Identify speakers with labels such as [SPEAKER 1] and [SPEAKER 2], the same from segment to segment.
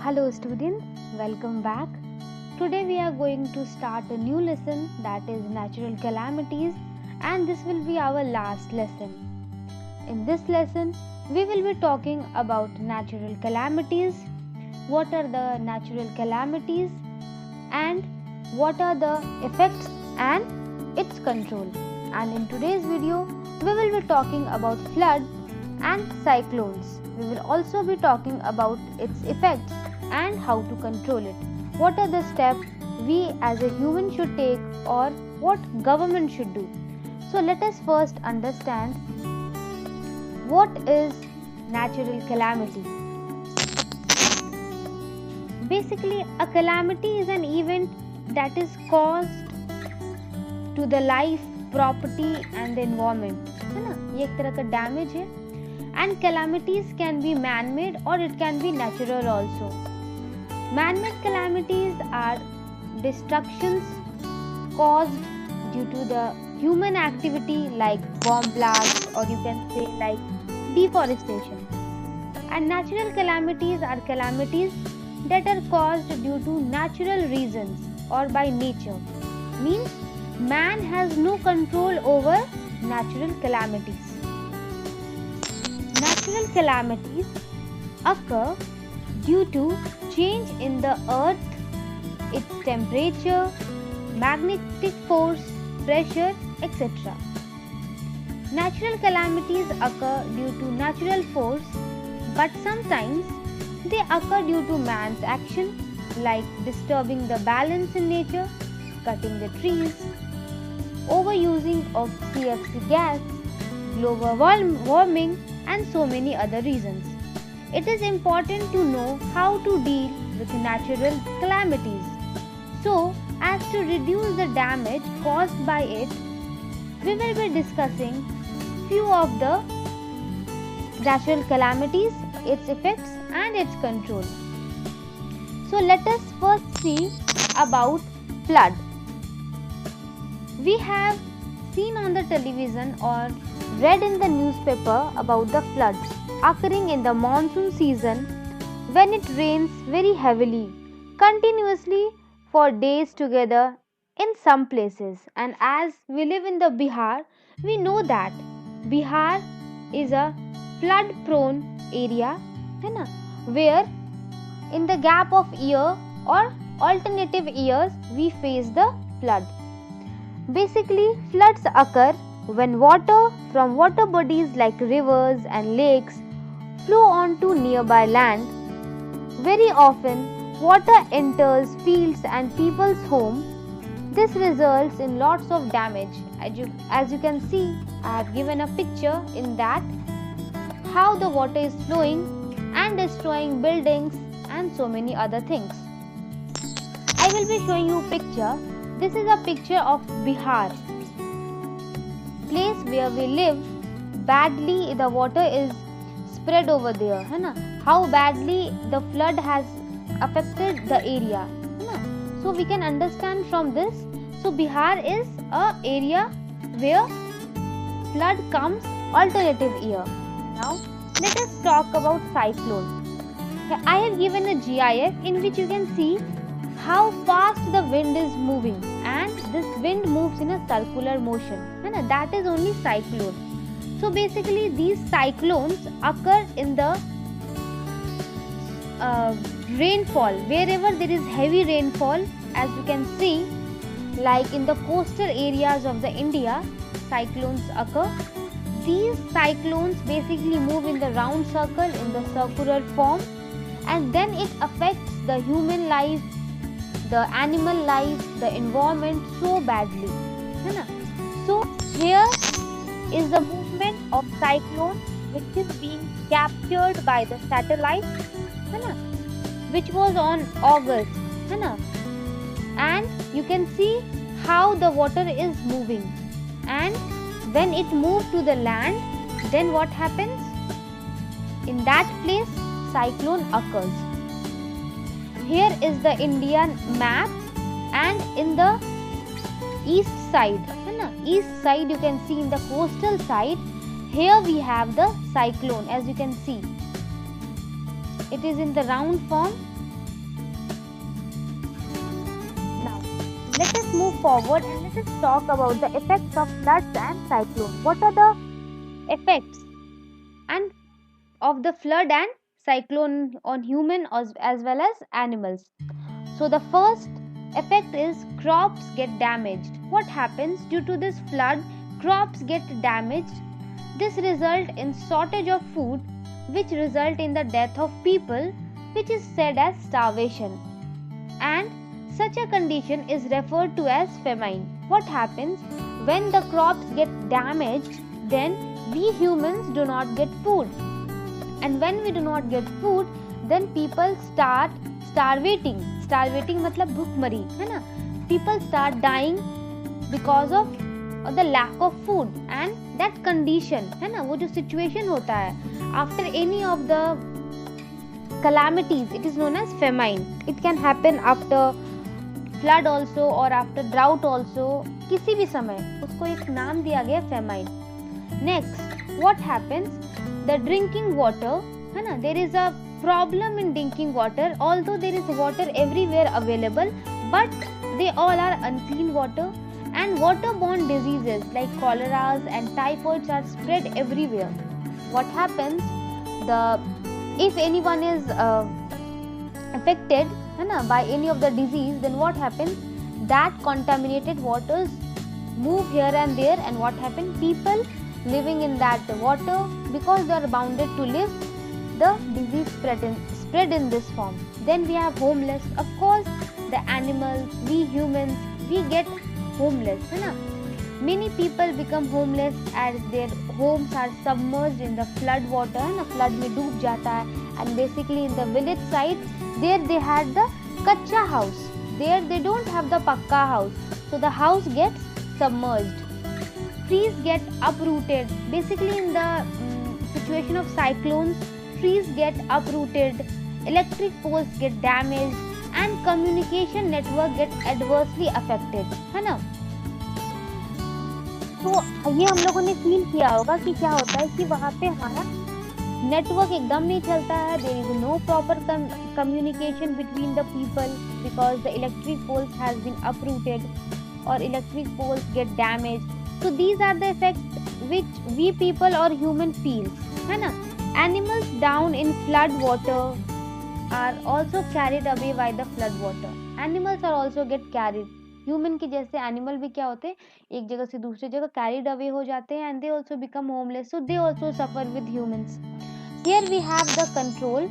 [SPEAKER 1] Hello students, welcome back. Today we are going to start a new lesson, that is natural calamities, and this will be our last lesson. In this lesson, we will be talking about natural calamities, what are the natural calamities and what are the effects and its control. And in today's video, we will be talking about flood and cyclones. We will also be talking about its effects and how to control it. What are the steps we as a human should take or what government should do. So let us first understand what is natural calamity. Basically, a calamity is an event that is caused to the life, property and the environment. है ना, ये एक तरह का damage है. And calamities can be man-made or it can be natural also. Man-made calamities are destructions caused due to the human activity like bomb blast or you can say like deforestation. And natural calamities are calamities that are caused due to natural reasons or by nature. Means man has no control over natural calamities. Natural calamities occur due to change in the earth, its temperature, magnetic force, pressure, etc. Natural calamities occur due to natural force, but sometimes they occur due to man's action like disturbing the balance in nature, cutting the trees, overusing of CFC gas, global warming and so many other reasons. It is important to know how to deal with natural calamities. So, as to reduce the damage caused by it, we will be discussing few of the natural calamities, its effects and its control. So, let us first see about flood. We have seen on the television or read in the newspaper about the floods occurring in the monsoon season when it rains very heavily, continuously for days together in some places. And as we live in the Bihar, we know that Bihar is a flood prone area, where in the gap of year or alternative years we face the flood. Basically, floods occur when water from water bodies like rivers and lakes flow onto nearby land. Very often, water enters fields and people's homes. This results in lots of damage. As you can see, I have given a picture in that how the water is flowing and destroying buildings and so many other things. I will be showing you a picture. This is a picture of Bihar, place where we live. Badly the water is spread over there, how badly the flood has affected the area, so we can understand from this. So Bihar is a area where flood comes alternative year. Now let us talk about cyclone. I have given a GIF in which you can see how fast the wind is moving, and this wind moves in a circular motion, that is only cyclone. So basically these cyclones occur in the rainfall, wherever there is heavy rainfall. As you can see, like in the coastal areas of the India, cyclones occur. These cyclones basically move in the round circle in the circular form, and then it affects the human life, the animal life, the environment so badly. So here is the movement of cyclone which is being captured by the satellite, which was on August, and you can see how the water is moving, and when it moves to the land, then what happens? In that place cyclone occurs. Here is the Indian map, and in the east side, you can see in the coastal side, here we have the cyclone. As you can see, it is in the round form let us move forward and let us talk about the effects of floods and cyclones. What are the effects and of the flood and cyclone on human as well as animals? So the first effect is crops get damaged. What happens due to this flood? Crops get damaged. This result in shortage of food, which result in the death of people, which is said as starvation. And such a condition is referred to as famine. What happens when the crops get damaged? Then we humans do not get food, and when we do not get food, then people start starvating. Starvating मतलब भूखमरी है ना. People start dying because of the lack of food, and that condition है ना, वो जो situation होता है after any of the calamities, it is known as famine. It can happen after flood also or after drought also. किसी भी समय उसको एक नाम दिया गया famine. Next, what happens? The drinking water है ना, there is a problem in drinking water. Although there is water everywhere available, but they all are unclean water, and waterborne diseases like choleras and typhoids are spread everywhere. What happens? If anyone is affected है ना by any of the disease, then what happens? That contaminated waters move here and there, and what happens? People living in that water, because they are bounded to live, the disease spread in this form. Then we have homeless. Of course, the animals, we humans, we get homeless है ना. Many people become homeless as their homes are submerged in the flood water है ना, flood में डूब जाता है. And basically in the village side, there they had the kacha house. There they don't have the pakka house, so the house gets submerged. Trees get uprooted. Basically in the situation of cyclones, trees get uprooted, electric poles get damaged, and communication network get adversely affected है ना. तो ये हम लोगों ने feel किया होगा कि क्या होता है कि वहाँ पे हमारा नेटवर्क एकदम नहीं चलता है. There is no proper communication between the people because the electric poles has been uprooted or electric poles get damaged. So these are the effects which we people or human feel है ना. Animals down in flood water are also carried away by the flood water. Animals are also get carried. Human की जैसे animal भी क्या होते हैं, एक जगह से दूसरी जगह carried away हो जाते हैं, and they also become homeless. So they also suffer with humans. Here we have the control.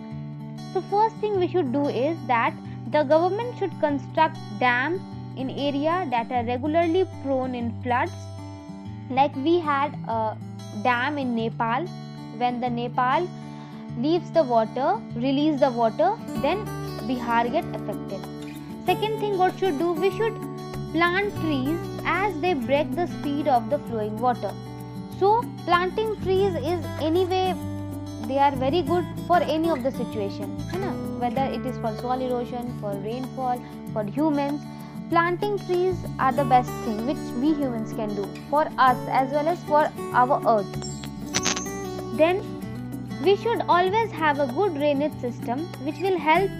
[SPEAKER 1] So first thing we should do is that the government should construct dams in area that are regularly prone in floods. Like we had a dam in Nepal. When the Nepal leaves the water, release the water, then Bihar get affected. Second thing what should do, we should plant trees as they break the speed of the flowing water. So planting trees is anyway, they are very good for any of the situation है ना, whether it is for soil erosion, for rainfall, for humans. Planting trees are the best thing which we humans can do for us as well as for our earth. Then we should always have a good drainage system which will help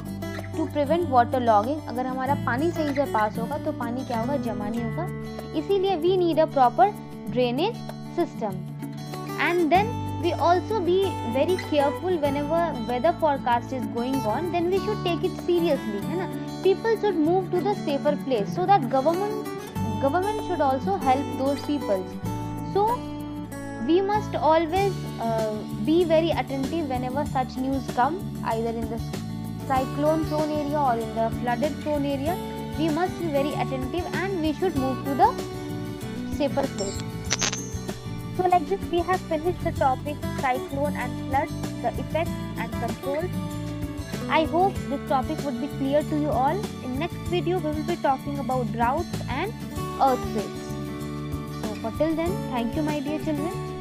[SPEAKER 1] to prevent water logging. अगर हमारा पानी सही से पास होगा तो पानी क्या होगा, जमा नहीं होगा. इसीलिए we need a proper drainage system. And then we also be very careful whenever weather forecast is going on. Then we should take it seriously है ना. People should move to the safer place so that government should also help those people. So we must always be very attentive whenever such news come, either in the cyclone prone area or in the flooded prone area. We must be very attentive and we should move to the safer place. So like this we have finished the topic cyclone and flood, the effects and control. I hope this topic would be clear to you all. In next video we will be talking about droughts and earthquakes. So for till then, thank you my dear children.